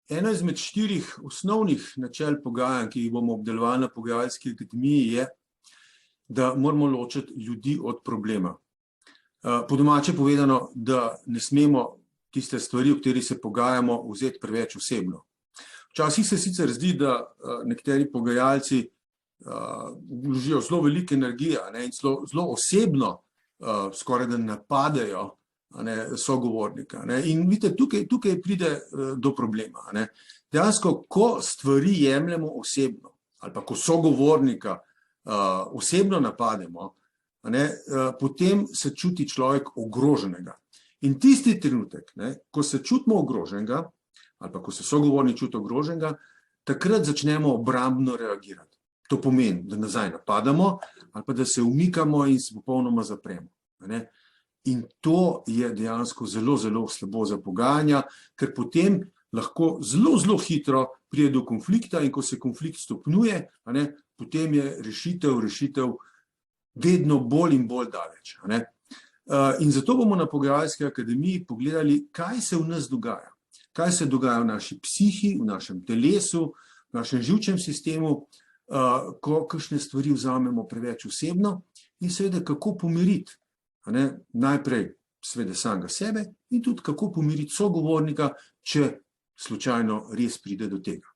Eno izmed 4 osnovnih načel pogajanj, ki jih bomo obdelovali na pogajalski akademiji, je, da moramo ločiti ljudi od problema. Po domače povedano, da ne smemo tiste stvari, o katerih se pogajamo, vzeti preveč osebno. Včasih se sicer zdi, da nekateri pogajalci vložijo zelo veliko energije in zelo osebno skoraj da napadejo sogovornika. In vidite, tukaj pride do problema. Dejansko, ko stvari jemljemo osebno ali pa ko sogovornika osebno napademo, potem se čuti človek ogroženega. In tisti trenutek, ko se čutimo ogroženega ali pa ko se sogovornik čuti ogroženega, takrat začnemo obrambno reagirati. To pomeni, da nazaj napadamo ali pa da se umikamo in se popolnoma zapremo. In to je dejansko zelo, zelo slabo za pogajanja, ker potem lahko zelo, zelo hitro pride do konflikta in ko se konflikt stopnjuje, potem je rešitev vedno bolj in bolj daleč. In zato bomo na pogajalski akademiji pogledali, kaj se v nas dogaja. Kaj se dogaja v naši psihi, v našem telesu, v našem živčnem sistemu, ko kakšne stvari vzamemo preveč osebno in seveda kako pomiriti. Najprej seveda samega sebe in tudi kako pomiriti sogovornika, če slučajno res pride do tega.